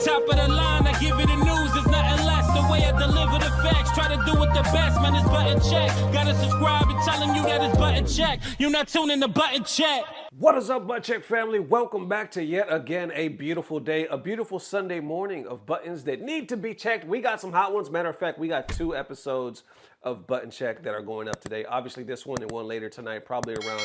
Top of the line, I give you the news, there's nothing less. The way I deliver the facts, try to do it the best, man, it's button check. Gotta subscribe and telling you that it's button check. You're not tuning to button check. What is up, Butt Check family? Welcome back to yet again a beautiful day, a beautiful Sunday morning of buttons that need to be checked. We got some hot ones. Matter of fact, we got 2 episodes of Button Check that are going up today. Obviously, this one and one later tonight, probably around,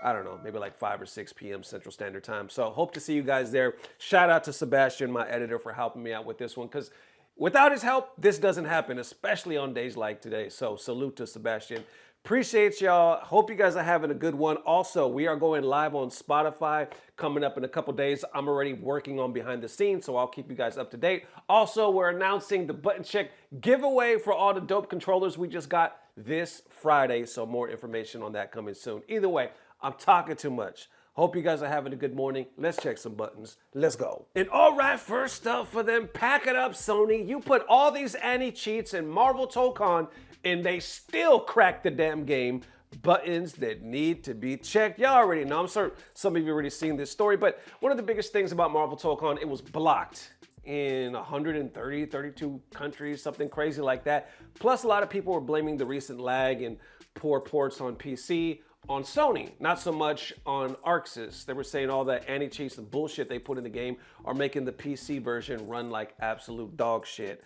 I don't know, maybe like 5 or 6 p.m. Central Standard Time. So hope to see you guys there. Shout out to Sebastian, my editor, for helping me out with this one, because without his help, this doesn't happen, especially on days like today. So salute to Sebastian. Appreciate y'all. Hope you guys are having a good one. Also, we are going live on Spotify coming up in a couple days. I'm already working on behind the scenes, so I'll keep you guys up to date. Also, we're announcing the Button Check giveaway for all the dope controllers we just got this Friday, so more information on that coming soon. Either way, I'm talking too much. Hope you guys are having a good morning. Let's check some buttons. Let's go. And all right, first up for them, pack it up, Sony. You put all these anti-cheats in Marvel Tokon, and they still crack the damn game. Buttons that need to be checked. Y'all already know. I'm sure some of you already seen this story, but one of the biggest things about Marvel Tokon, it was blocked in 130, 32 countries, something crazy like that. Plus, a lot of people were blaming the recent lag and poor ports on PC on Sony, not so much on Arxis. They were saying all that anti-cheats and bullshit they put in the game are making the PC version run like absolute dog shit.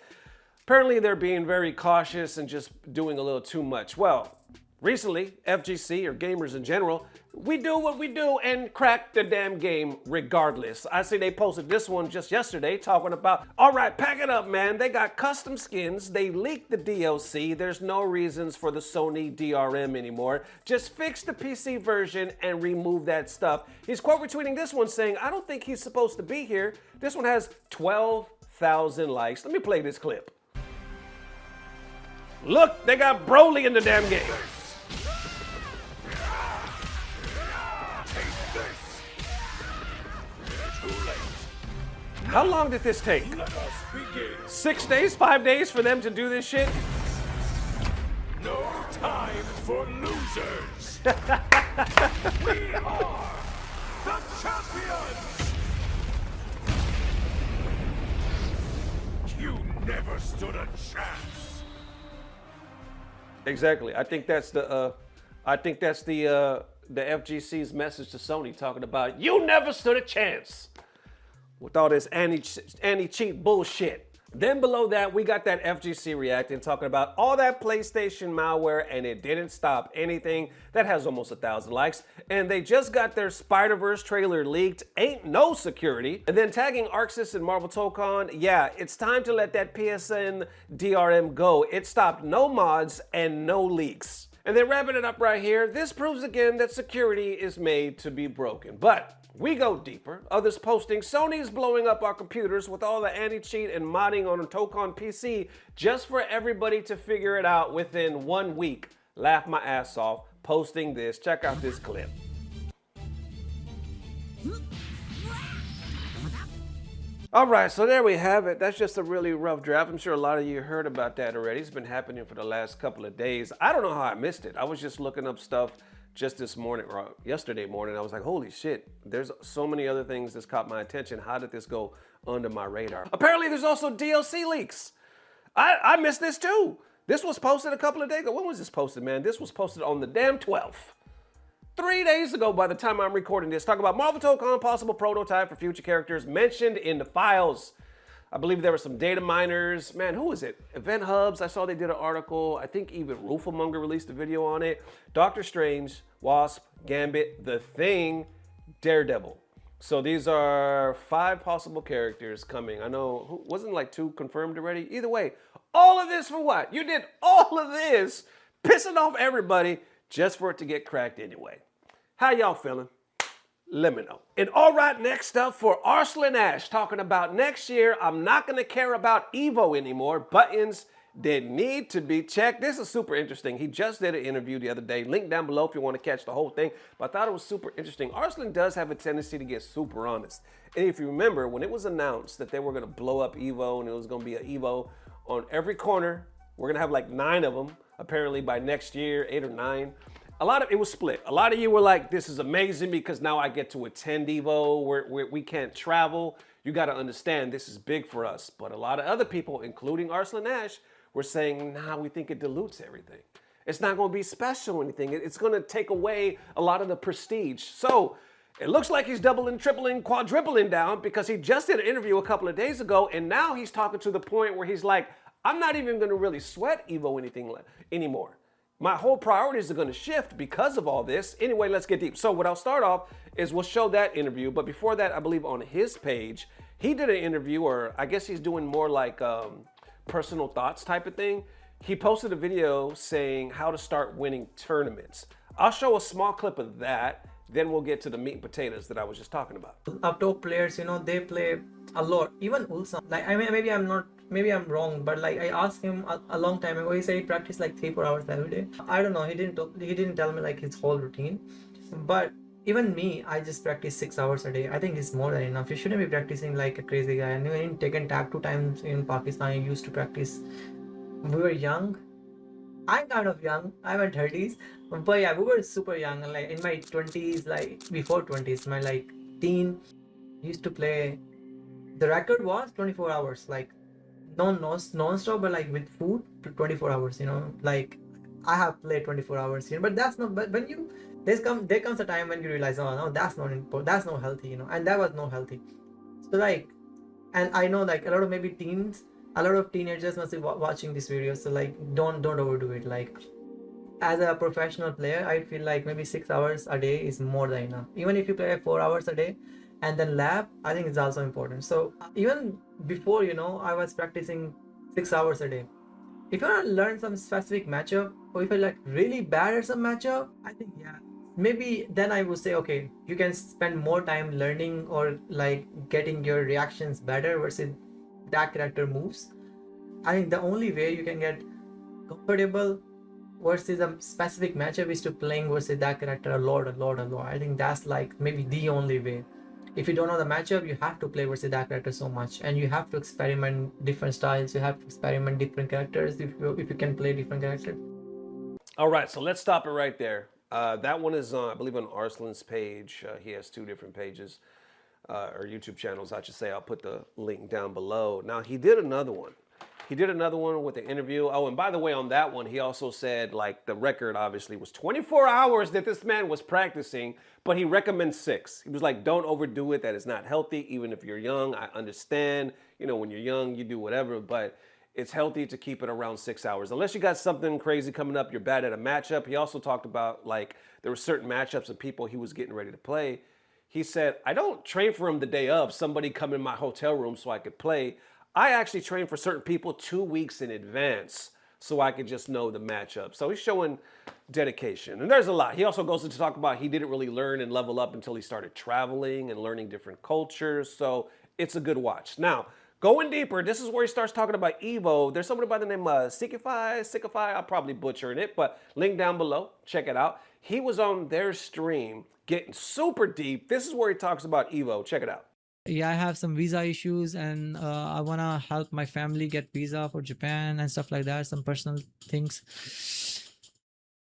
Apparently, they're being very cautious and just doing a little too much. Well, recently, FGC, or gamers in general, we do what we do and crack the damn game regardless. I see they posted this one just yesterday talking about, all right, pack it up, man. They got custom skins. They leaked the DLC. There's no reasons for the Sony DRM anymore. Just fix the PC version and remove that stuff. He's quote retweeting this one saying, I don't think he's supposed to be here. This one has 12,000 likes. Let me play this clip. Look, they got Broly in the damn game. How long did this take? 6 days, 5 days for them to do this shit? No time for losers. We are the champions. You never stood a chance. Exactly. I think that's the FGC's message to Sony, talking about you never stood a chance with all this anti-cheat bullshit. Then below that, we got that FGC reacting, talking about all that PlayStation malware, and it didn't stop anything. That has almost 1,000 likes. And they just got their Spider-Verse trailer leaked. Ain't no security. And then tagging Arxis and Marvel Tokon. Yeah, it's time to let that PSN DRM go. It stopped no mods and no leaks. And then wrapping it up right here, this proves again that security is made to be broken. But we go deeper. Others posting, Sony's blowing up our computers with all the anti-cheat and modding on a Tokon PC just for everybody to figure it out within 1 week. Laugh my ass off posting this. Check out this clip. All right, so there we have it. That's just a really rough draft. I'm sure a lot of you heard about that already. It's been happening for the last couple of days. I don't know how I missed it. I was just looking up stuff just this morning, or yesterday morning. I was like, holy shit, there's so many other things that's caught my attention. How did this go under my radar? Apparently, there's also DLC leaks. I missed this too. This was posted a couple of days ago. When was this posted, man? This was posted on the damn 12th. 3 days ago by the time I'm recording this. Talk about Marvel Tokon, possible prototype for future characters mentioned in the files. I believe there were some data miners. Man, who is it? Event Hubs. I saw they did an article. I think even Roofamonger released a video on it. Doctor Strange, Wasp, Gambit, The Thing, Daredevil. So these are 5 possible characters coming. I know, wasn't like 2 confirmed already? Either way, all of this for what? You did all of this pissing off everybody just for it to get cracked anyway. How y'all feeling? Let me know. And all right, next up for Arslan Ash, talking about next year, I'm not gonna care about EVO anymore. Buttons that need to be checked. This is super interesting. He just did an interview the other day. Link down below if you want to catch the whole thing. But I thought it was super interesting. Arslan does have a tendency to get super honest. And if you remember, when it was announced that they were gonna blow up EVO and it was gonna be an EVO on every corner, we're gonna have like 9 of them, apparently by next year, 8 or 9. It was split. A lot of you were like, this is amazing because now I get to attend EVO where we can't travel. You got to understand this is big for us. But a lot of other people, including Arslan Ash, were saying, nah, we think it dilutes everything. It's not going to be special or anything. It's going to take away a lot of the prestige. So it looks like he's doubling, tripling, quadrupling down because he just did an interview a couple of days ago, and now he's talking to the point where he's like, I'm not even going to really sweat EVO anything anymore. My whole priorities are going to shift because of all this. Anyway, let's get deep. So what I'll start off is we'll show that interview. But before that, I believe on his page, he did an interview, or I guess he's doing more like personal thoughts type of thing. He posted a video saying how to start winning tournaments. I'll show a small clip of that. Then we'll get to the meat and potatoes that I was just talking about. Top players, you know, they play a lot. Even Ulsan, like, I mean, maybe I'm wrong, but like I asked him a long time ago. He said he practiced like 3-4 hours every day. I don't know. He didn't tell me like his whole routine. But even me, I just practice 6 hours a day. I think it's more than enough. You shouldn't be practicing like a crazy guy. And even taken tag 2 times in Pakistan, I used to practice. We were young. I'm kind of young. I'm in 30s, but yeah, we were super young. Like in my 20s, like before 20s, my like teen, used to play. The record was 24 hours, like non-stop, but like with food, 24 hours. You know, like I have played 24 hours here, but that's not. But when you there comes a time when you realize, oh no, that's not important. That's not healthy. You know, and that was not healthy. So like, and I know like a lot of maybe teens. A lot of teenagers must be watching this video, so like don't overdo it. Like as a professional player, I feel like maybe 6 hours a day is more than enough. Even if you play 4 hours a day and then lab, I think it's also important. So even before, you know, I was practicing 6 hours a day. If you want to learn some specific matchup, or if you're like really bad at some matchup, I think yeah, maybe then I would say, okay, you can spend more time learning or like getting your reactions better versus that character moves. I think the only way you can get comfortable versus a specific matchup is to playing versus that character a lot. I think that's like maybe the only way. If you don't know the matchup, you have to play versus that character so much, and you have to experiment different styles. You have to experiment different characters if you can play different characters. All right, so let's stop it right there. That one is, I believe, on Arslan's page. He has 2 different pages. Or YouTube channels, I should say. I'll put the link down below. Now, he did another one. He did another one with the interview. Oh, and by the way, on that one, he also said, like, the record, obviously, was 24 hours that this man was practicing, but he recommends 6. He was like, don't overdo it. That is not healthy, even if you're young. I understand, you know, when you're young, you do whatever, but it's healthy to keep it around 6 hours. Unless you got something crazy coming up, you're bad at a matchup. He also talked about, like, there were certain matchups and people he was getting ready to play. He said, I don't train for him the day of, somebody come in my hotel room so I could play. I actually train for certain people 2 weeks in advance so I could just know the matchup. So he's showing dedication. And there's a lot. He also goes into talk about he didn't really learn and level up until he started traveling and learning different cultures. So it's a good watch. Now, going deeper, this is where he starts talking about EVO. There's somebody by the name of Sikify, I'm probably butchering it, but link down below, check it out. He was on their stream getting super deep. This is where he talks about EVO. Check it out. Yeah, I have some visa issues, and I want to help my family get visa for Japan and stuff like that, some personal things.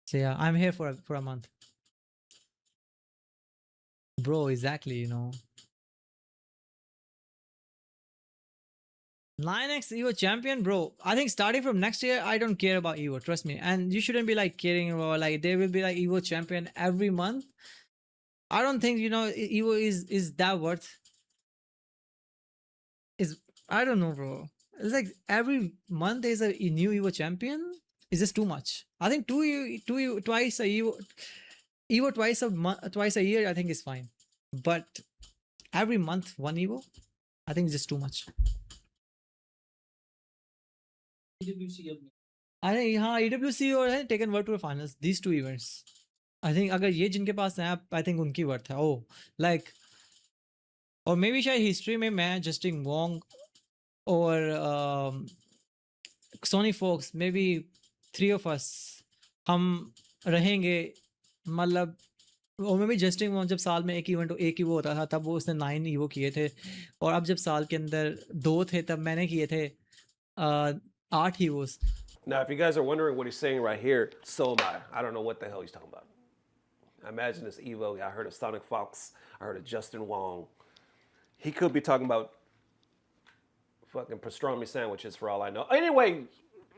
So yeah, I'm here for a month. Bro, exactly, you know. 9x EVO champion, bro. I think starting from next year, I don't care about EVO, trust me. And you shouldn't be like caring about, like, there will be like EVO champion every month. I don't think, you know, EVO is that worth. I don't know, bro. It's like every month there's a new EVO champion. It's just too much. I think twice a EVO twice a year, I think is fine. But every month one EVO, I think it's just too much. I think हाँ EWC और है Taken World Tour Finals, these 2 events. I think अगर ये जिनके पास हैं, I think उनकी worth है. Oh, like, or maybe शायद history में मैं Justin Wong or Sony Fox, maybe 3 of us हम रहेंगे, मतलब, और मैं भी जस्टिंग वॉन्ग जब साल में एक ही वो होता था, तब वो उसने 9 ईवो किए थे, और अब जब साल के अंदर 2 थे तब मैंने किए थे 8 ईवोस. Now, if you guys are wondering what he's saying right here, so am I. I don't know what the hell he's talking about. I imagine this EVO. I heard of Sonic Fox. I heard of Justin Wong. He could be talking about fucking pastrami sandwiches for all I know. Anyway,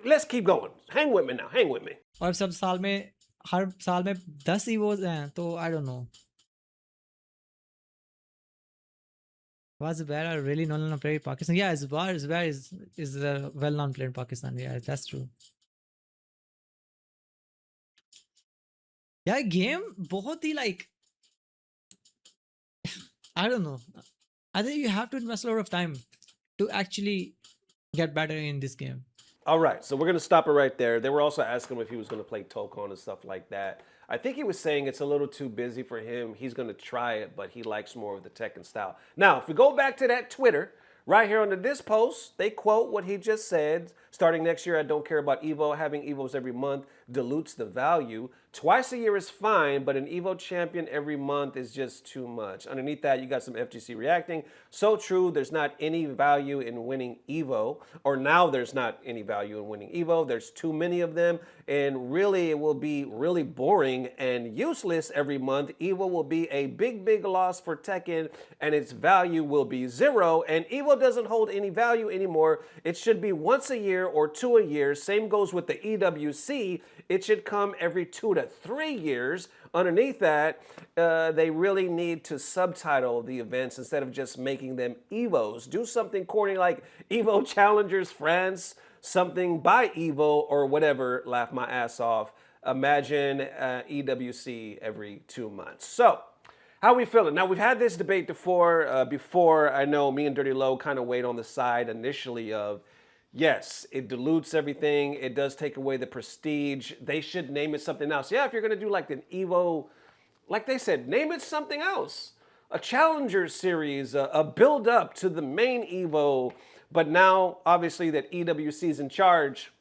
let's keep going. Hang with me now. Hang with me. और सब साल में हर साल में 10 EVOs हैं तो I don't know. Was Zubair a really known player in Pakistan? Yeah, Zubair is a well-known player in Pakistan. Yeah, that's true. Yeah, game बहुत ही like I don't know. I think you have to invest a lot of time to actually get better in this game. All right, so we're going to stop it right there. They were also asking him if he was going to play Tokon and stuff like that. I think he was saying it's a little too busy for him. He's going to try it, but he likes more of the Tekken style. Now, if we go back to that Twitter, right here under this post, they quote what he just said. Starting next year, I don't care about EVO. Having EVOs every month dilutes the value. Twice a year is fine, but an EVO champion every month is just too much. Underneath that, you got some FGC reacting. So true, there's not any value in winning EVO. Or now there's not any value in winning EVO. There's too many of them. And really, it will be really boring and useless every month. EVO will be a big, big loss for Tekken, and its value will be zero. And EVO doesn't hold any value anymore. It should be once a year or 2 a year. Same goes with the EWC. It should come every 2 to 3 years. Underneath that, they really need to subtitle the events instead of just making them EVOs. Do something corny like EVO Challengers France, something by EVO or whatever. Laugh my ass off. Imagine EWC every 2 months. So, how are we feeling? Now, we've had this debate before. I know me and Dirty Low kind of weighed on the side initially of, yes, it dilutes everything. It does take away the prestige. They should name it something else. Yeah, if you're going to do like an EVO, like they said, name it something else. A Challenger series, a build-up to the main EVO. But now, obviously, that EWC is in charge.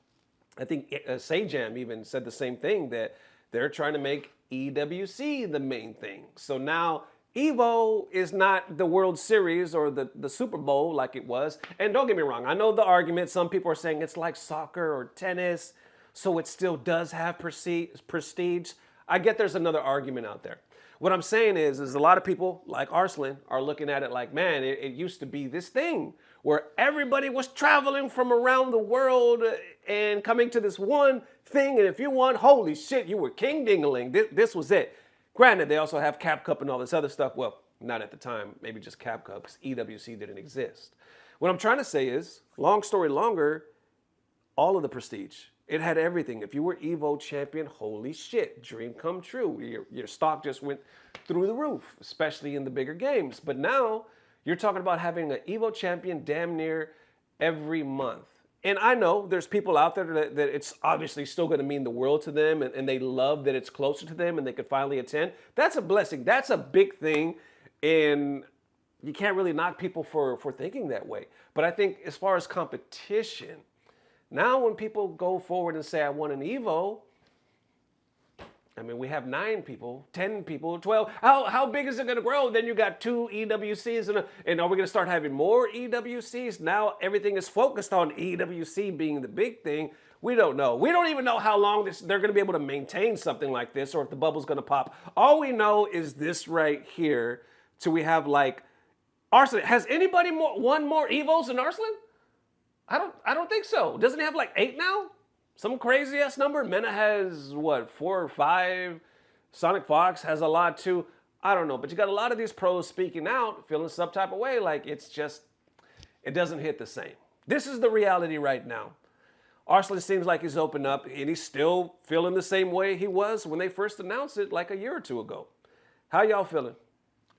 I think Sajam even said the same thing, that they're trying to make EWC the main thing. So now EVO is not the World Series or the Super Bowl like it was. And don't get me wrong, I know the argument. Some people are saying it's like soccer or tennis, so it still does have prestige. I get there's another argument out there. What I'm saying is a lot of people like Arslan are looking at it like, man, it used to be this thing where everybody was traveling from around the world and coming to this one thing. And if you won, holy shit, you were king dingling. This was it. Granted, they also have Cap Cup and all this other stuff. Well, not at the time, maybe just Cap Cup, because EWC didn't exist. What I'm trying to say is, long story longer, all of the prestige. It had everything. If you were EVO champion, holy shit, dream come true. Your stock just went through the roof, especially in the bigger games. But now, you're talking about having an EVO champion damn near every month. And I know there's people out there that it's obviously still going to mean the world to them, and they love that it's closer to them and they could finally attend. That's a blessing. That's a big thing, and you can't really knock people for thinking that way. But I think as far as competition, now when people go forward and say, I want an EVO, I mean, we have 9 people, 10 people, 12. How big is it going to grow? Then you got 2 EWCs, and are we going to start having more EWCs? Now everything is focused on EWC being the big thing. We don't know. We don't even know how long they're going to be able to maintain something like this, or if the bubble's going to pop. All we know is this right here. So we have like Arslan. Has anybody won more EVOs than Arslan? I don't think so. Doesn't he have like 8 now? Some crazy ass number. Mena has what, 4 or 5. Sonic Fox has a lot too. I don't know, but you got a lot of these pros speaking out, feeling some type of way, like it doesn't hit the same. This is the reality right now. Arslan seems like he's opened up, and he's still feeling the same way he was when they first announced it like a year or 2 ago. How y'all feeling?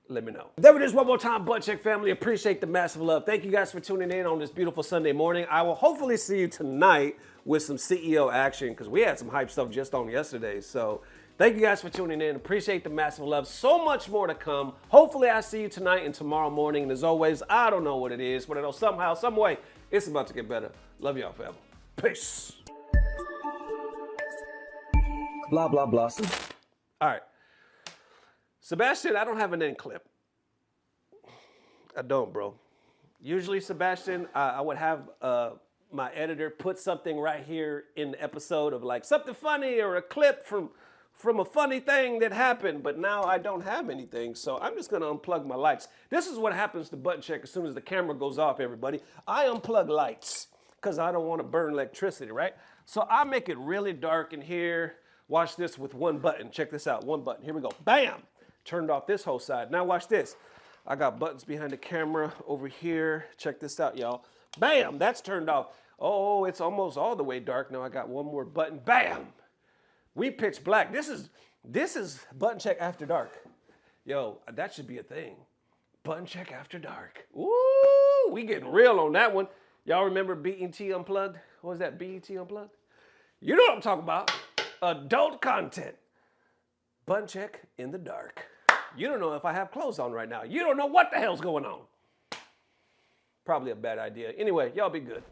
Let me know. There it is one more time, Butt Check family. Appreciate the massive love. Thank you guys for tuning in on this beautiful Sunday morning. I will hopefully see you tonight with some CEO action, because we had some hype stuff just on yesterday. So thank you guys for tuning in. Appreciate the massive love. So much more to come. Hopefully I see you tonight and tomorrow morning. And as always, I don't know what it is, but I know somehow, some way, it's about to get better. Love y'all, family. Peace. Blah, blah, blah. All right. Sebastian, I don't have an end clip. I don't, bro. Usually, Sebastian, I would have my editor put something right here in the episode of like something funny or a clip from from a funny thing that happened, but now I don't have anything, so I'm just gonna unplug my lights. This is what happens to button check as soon as the camera goes off, everybody. I unplug lights, because I don't want to burn electricity, right? So I make it really dark in here. Watch this with one button. Check this out, one button. Here we go, bam! Turned off this whole side. Now watch this. I got buttons behind the camera over here. Check this out, y'all. Bam, that's turned off. Oh, it's almost all the way dark. Now I got one more button, bam! We pitch black. This is button check after dark. Yo, that should be a thing. Button check after dark. Ooh, we getting real on that one. Y'all remember BET Unplugged? What was that, BET Unplugged? You know what I'm talking about. Adult content. Button check in the dark. You don't know if I have clothes on right now. You don't know what the hell's going on. Probably a bad idea. Anyway, y'all be good.